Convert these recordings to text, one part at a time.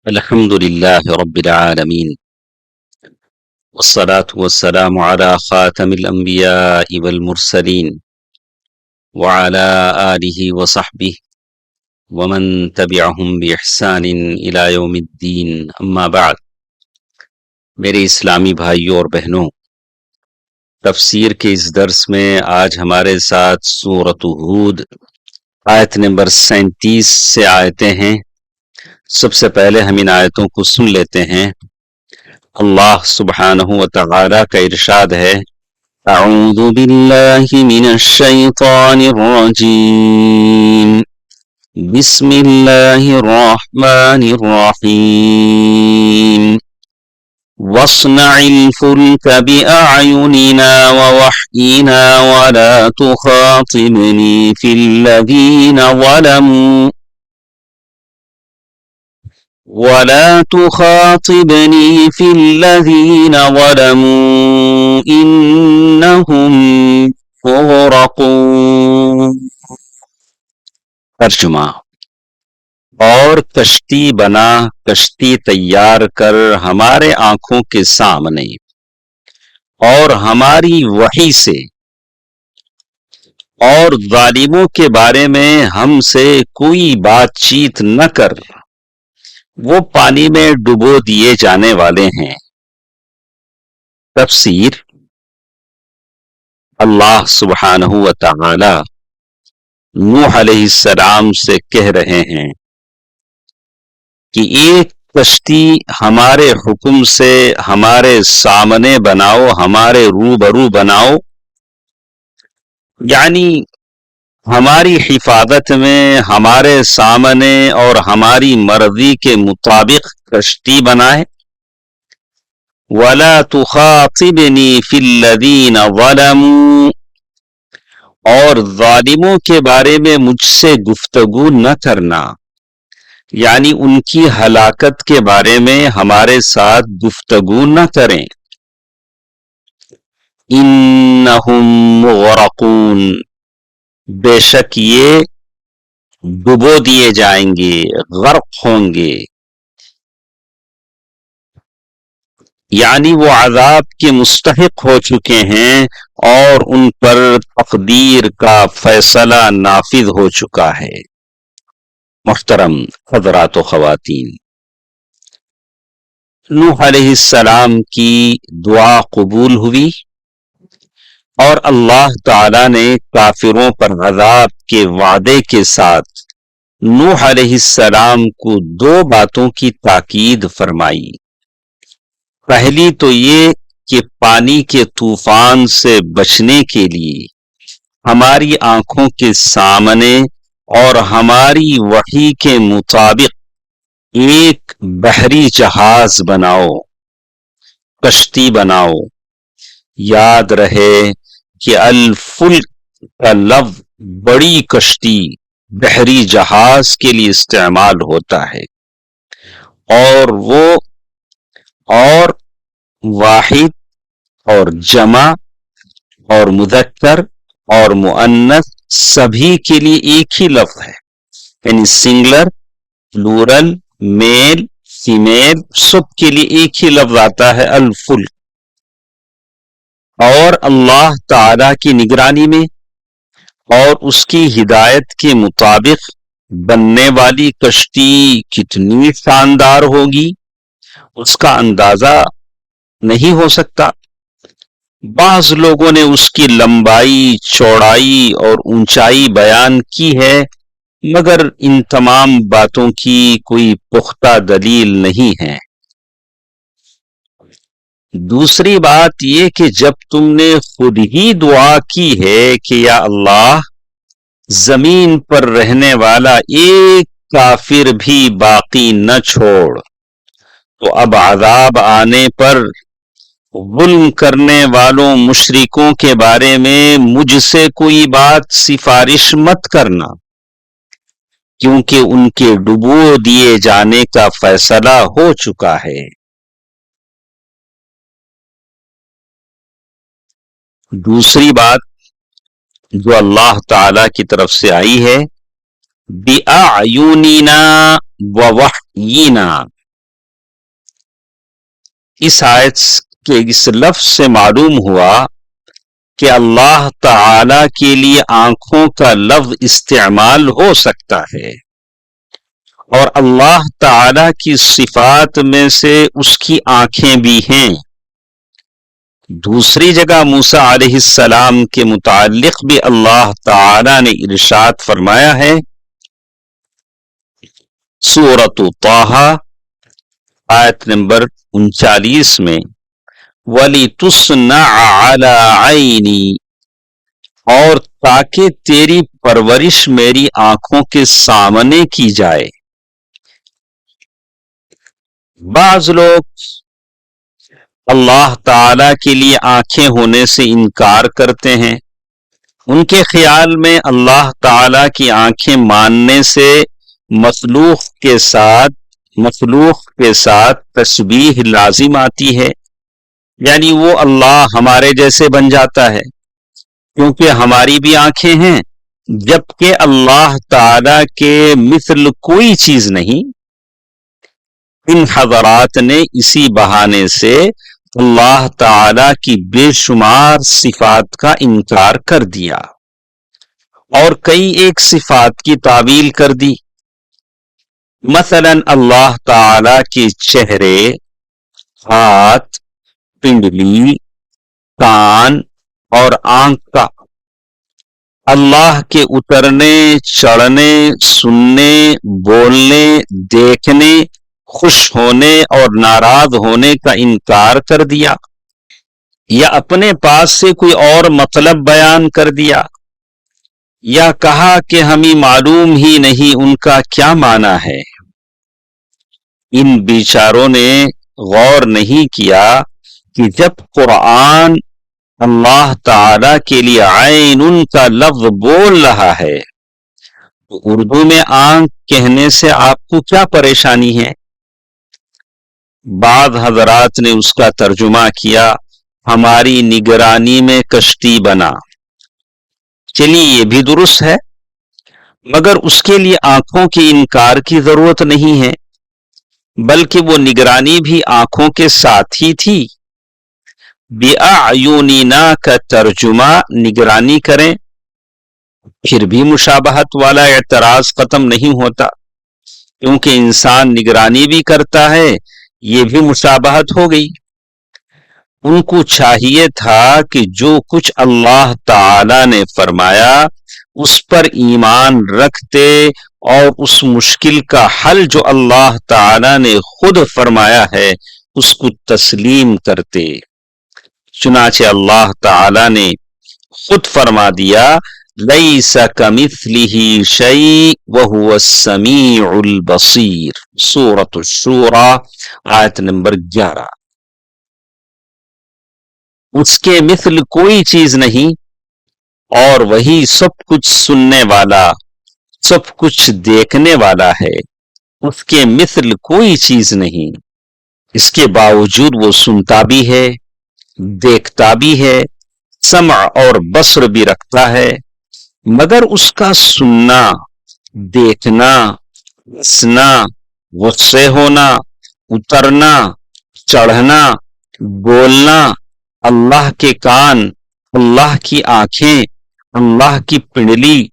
الحمد لله رب العالمين، والصلاة والسلام على خاتم الأنبياء والمرسلين وعلى آله وصحبه ومن تبعهم بإحسان إلى يوم الدين، أما بعد۔ میرے اسلامی بھائیوں اور بہنوں، تفسیر کے اس درس میں آج ہمارے ساتھ سورۃ ہود آیت نمبر 37 سے آیتیں ہیں۔ سب سے پہلے ہم ان آیتوں کو سن لیتے ہیں۔ اللہ سبحانہ و تعالی کا ارشاد ہے، اعوذ باللہ من الشیطان الرجیم، بسم اللہ الرحمن الرحیم، واصنع الفلک بأعیننا ووحینا ولا تخاطبنی فی الذین ظلموا إنهم مغرقون۔ ترجمہ: اور کشتی بنا، کشتی تیار کر ہمارے آنکھوں کے سامنے اور ہماری وحی سے، اور ظالموں کے بارے میں ہم سے کوئی بات چیت نہ کر، وہ پانی میں ڈبو دیے جانے والے ہیں۔ تفسیر: اللہ سبحانہ و تعالی نوح علیہ السلام سے کہہ رہے ہیں کہ ایک کشتی ہمارے حکم سے ہمارے سامنے بناؤ، ہمارے روبرو بناؤ، یعنی ہماری حفاظت میں ہمارے سامنے اور ہماری مرضی کے مطابق کشتی بنائے۔ وَلَا تُخَاطِبْنِي فِي الَّذِينَ ظَلَمُوا، اور ظالموں کے بارے میں مجھ سے گفتگو نہ کرنا، یعنی ان کی ہلاکت کے بارے میں ہمارے ساتھ گفتگو نہ کریں۔ إِنَّهُمْ مُغْرَقُونَ، بے شک یہ ڈبو دیے جائیں گے، غرق ہوں گے، یعنی وہ عذاب کے مستحق ہو چکے ہیں اور ان پر تقدیر کا فیصلہ نافذ ہو چکا ہے۔ محترم حضرات و خواتین، نوح علیہ السلام کی دعا قبول ہوئی اور اللہ تعالی نے کافروں پر عذاب کے وعدے کے ساتھ نوح علیہ السلام کو دو باتوں کی تاکید فرمائی۔ پہلی تو یہ کہ پانی کے طوفان سے بچنے کے لیے ہماری آنکھوں کے سامنے اور ہماری وحی کے مطابق ایک بحری جہاز بناؤ، کشتی بناؤ۔ یاد رہے کہ الفلک کا لفظ بڑی کشتی، بحری جہاز کے لیے استعمال ہوتا ہے، اور وہ اور واحد اور جمع اور مذکر اور مؤنث سبھی کے لیے ایک ہی لفظ ہے، یعنی سنگلر، پلورل، میل، فیمیل، سب کے لیے ایک ہی لفظ آتا ہے الفلک۔ اور اللہ تعالی کی نگرانی میں اور اس کی ہدایت کے مطابق بننے والی کشتی کتنی شاندار ہوگی، اس کا اندازہ نہیں ہو سکتا۔ بعض لوگوں نے اس کی لمبائی، چوڑائی اور اونچائی بیان کی ہے، مگر ان تمام باتوں کی کوئی پختہ دلیل نہیں ہے۔ دوسری بات یہ کہ جب تم نے خود ہی دعا کی ہے کہ یا اللہ زمین پر رہنے والا ایک کافر بھی باقی نہ چھوڑ، تو اب عذاب آنے پر ظلم کرنے والوں مشرکوں کے بارے میں مجھ سے کوئی بات سفارش مت کرنا، کیونکہ ان کے ڈبو دیے جانے کا فیصلہ ہو چکا ہے۔ دوسری بات جو اللہ تعالی کی طرف سے آئی ہے، بِأَعْيُنِنَا وَوَحْيِنَا، اس آیت کے اس لفظ سے معلوم ہوا کہ اللہ تعالی کے لیے آنکھوں کا لفظ استعمال ہو سکتا ہے، اور اللہ تعالی کی صفات میں سے اس کی آنکھیں بھی ہیں۔ دوسری جگہ موسیٰ علیہ السلام کے متعلق بھی اللہ تعالی نے ارشاد فرمایا ہے، سورۃ طٰہٰ آیت نمبر 39 میں، وَلِتُصْنَعَ عَلَىٰ عَيْنِي، اور تاکہ تیری پرورش میری آنکھوں کے سامنے کی جائے۔ بعض لوگ اللہ تعالی کے لیے آنکھیں ہونے سے انکار کرتے ہیں، ان کے خیال میں اللہ تعالی کی آنکھیں ماننے سے مخلوق کے ساتھ تشبیہ لازم آتی ہے، یعنی وہ اللہ ہمارے جیسے بن جاتا ہے کیونکہ ہماری بھی آنکھیں ہیں، جبکہ اللہ تعالی کے مثل کوئی چیز نہیں۔ ان حضرات نے اسی بہانے سے اللہ تعالی کی بے شمار صفات کا انکار کر دیا اور کئی ایک صفات کی تعویل کر دی۔ مثلا اللہ تعالی کے چہرے، ہاتھ، پنڈلی، کان اور آنکھ کا، اللہ کے اترنے، چڑھنے، سننے، بولنے، دیکھنے، خوش ہونے اور ناراض ہونے کا انکار کر دیا، یا اپنے پاس سے کوئی اور مطلب بیان کر دیا، یا کہا کہ ہمیں معلوم ہی نہیں ان کا کیا معنی ہے۔ ان بیچاروں نے غور نہیں کیا کہ جب قرآن اللہ تعالی کے لیے عین کا لفظ بول رہا ہے تو اردو میں آنکھ کہنے سے آپ کو کیا پریشانی ہے؟ بعض حضرات نے اس کا ترجمہ کیا، ہماری نگرانی میں کشتی بنا۔ چلیے یہ بھی درست ہے، مگر اس کے لیے آنکھوں کے انکار کی ضرورت نہیں ہے، بلکہ وہ نگرانی بھی آنکھوں کے ساتھ ہی تھی۔ بِأَعْيُنِنَا کا ترجمہ نگرانی کریں، پھر بھی مشابہت والا اعتراض ختم نہیں ہوتا، کیونکہ انسان نگرانی بھی کرتا ہے، یہ بھی مشابہت ہو گئی۔ ان کو چاہیے تھا کہ جو کچھ اللہ تعالی نے فرمایا اس پر ایمان رکھتے اور اس مشکل کا حل جو اللہ تعالی نے خود فرمایا ہے اس کو تسلیم کرتے۔ چنانچہ اللہ تعالی نے خود فرما دیا، لَيْسَ كَمِثْلِهِ شَيْءٌ وَهُوَ السَّمِيعُ الْبَصِيرُ، سورۃ الشورى آیت نمبر 11۔ اس کے مثل کوئی چیز نہیں، اور وہی سب کچھ سننے والا، سب کچھ دیکھنے والا ہے، اس کے مثل کوئی چیز نہیں۔ اس کے باوجود وہ سنتا بھی ہے، دیکھتا بھی ہے، سمع اور بصر بھی رکھتا ہے، مگر اس کا سننا، دیکھنا، ہنسنا، غصے ہونا، اترنا، چڑھنا، بولنا، اللہ کے کان، اللہ کی آنکھیں، اللہ کی پنڈلی،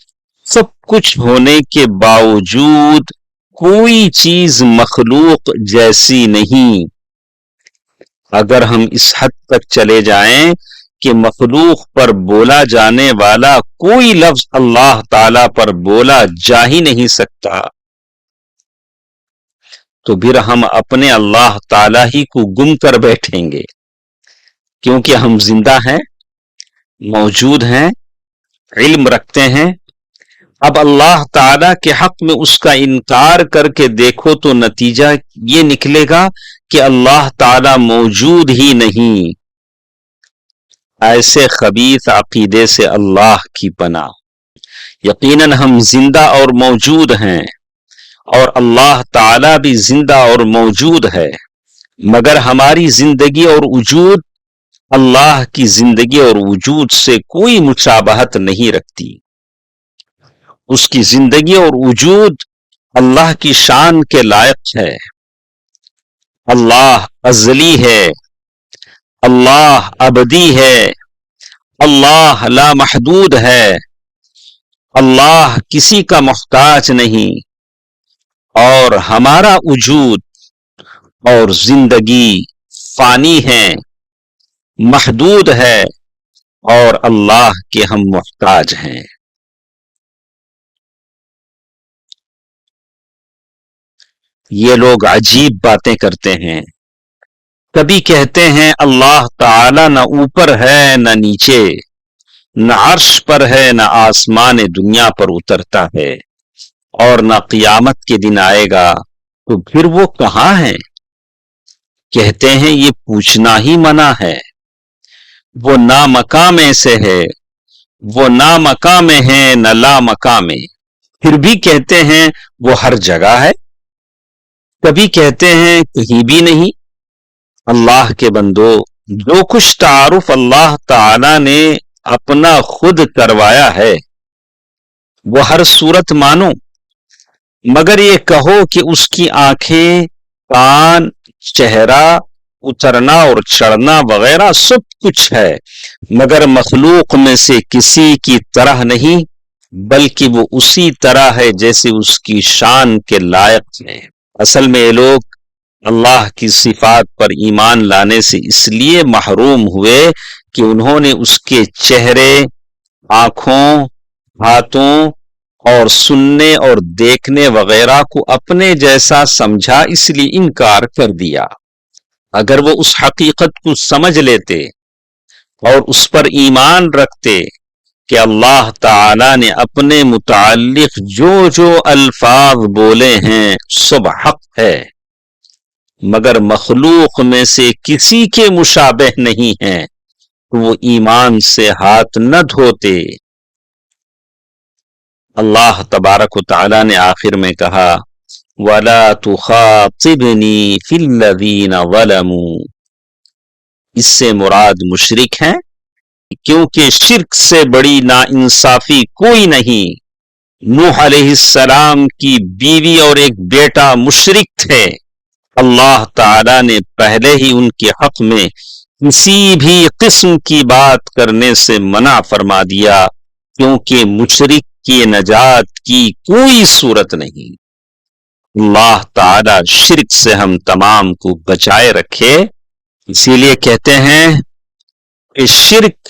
سب کچھ ہونے کے باوجود کوئی چیز مخلوق جیسی نہیں۔ اگر ہم اس حد تک چلے جائیں کہ مخلوق پر بولا جانے والا کوئی لفظ اللہ تعالی پر بولا جا ہی نہیں سکتا، تو پھر ہم اپنے اللہ تعالی ہی کو گم کر بیٹھیں گے، کیونکہ ہم زندہ ہیں، موجود ہیں، علم رکھتے ہیں۔ اب اللہ تعالی کے حق میں اس کا انکار کر کے دیکھو تو نتیجہ یہ نکلے گا کہ اللہ تعالی موجود ہی نہیں۔ ایسے خبیث عقیدے سے اللہ کی پناہ۔ یقیناً ہم زندہ اور موجود ہیں، اور اللہ تعالی بھی زندہ اور موجود ہے، مگر ہماری زندگی اور وجود اللہ کی زندگی اور وجود سے کوئی مشابہت نہیں رکھتی۔ اس کی زندگی اور وجود اللہ کی شان کے لائق ہے۔ اللہ ازلی ہے، اللہ ابدی ہے، اللہ لا محدود ہے، اللہ کسی کا محتاج نہیں، اور ہمارا وجود اور زندگی فانی ہے، محدود ہے، اور اللہ کے ہم محتاج ہیں۔ یہ لوگ عجیب باتیں کرتے ہیں، کبھی کہتے ہیں اللہ تعالی نہ اوپر ہے نہ نیچے، نہ عرش پر ہے نہ آسمان دنیا پر اترتا ہے، اور نہ قیامت کے دن آئے گا، تو پھر وہ کہاں ہے؟ کہتے ہیں یہ پوچھنا ہی منع ہے، وہ نا مکاں میں سے ہے، وہ نا مکاں میں ہے نہ لا مکاں میں، پھر بھی کہتے ہیں وہ ہر جگہ ہے، کبھی کہتے ہیں کہیں بھی نہیں۔ اللہ کے بندو، جو کچھ تعارف اللہ تعالی نے اپنا خود کروایا ہے وہ ہر صورت مانو، مگر یہ کہو کہ اس کی آنکھیں، کان، چہرہ، اترنا اور چڑھنا وغیرہ سب کچھ ہے، مگر مخلوق میں سے کسی کی طرح نہیں، بلکہ وہ اسی طرح ہے جیسے اس کی شان کے لائق ہے۔ اصل میں یہ لوگ اللہ کی صفات پر ایمان لانے سے اس لیے محروم ہوئے کہ انہوں نے اس کے چہرے، آنکھوں، ہاتھوں اور سننے اور دیکھنے وغیرہ کو اپنے جیسا سمجھا، اس لیے انکار کر دیا۔ اگر وہ اس حقیقت کو سمجھ لیتے اور اس پر ایمان رکھتے کہ اللہ تعالی نے اپنے متعلق جو جو الفاظ بولے ہیں سب حق ہے، مگر مخلوق میں سے کسی کے مشابہ نہیں ہیں، تو وہ ایمان سے ہاتھ نہ دھوتے۔ اللہ تبارک و تعالی نے آخر میں کہا وَلَا تُخَاطِبْنِي فِي الَّذِينَ ظَلَمُوا، اس سے مراد مشرک ہیں، کیونکہ شرک سے بڑی ناانصافی کوئی نہیں۔ نوح علیہ السلام کی بیوی اور ایک بیٹا مشرک تھے، اللہ تعالی نے پہلے ہی ان کے حق میں کسی بھی قسم کی بات کرنے سے منع فرما دیا، کیونکہ مشرک کی نجات کی کوئی صورت نہیں۔ اللہ تعالی شرک سے ہم تمام کو بچائے رکھے، اسی لیے کہتے ہیں کہ شرک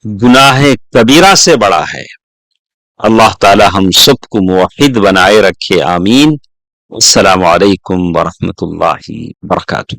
گناہ کبیرہ سے بڑا ہے۔ اللہ تعالی ہم سب کو موحد بنائے رکھے، آمین۔ السلام علیکم ورحمۃ اللہ وبرکاتہ۔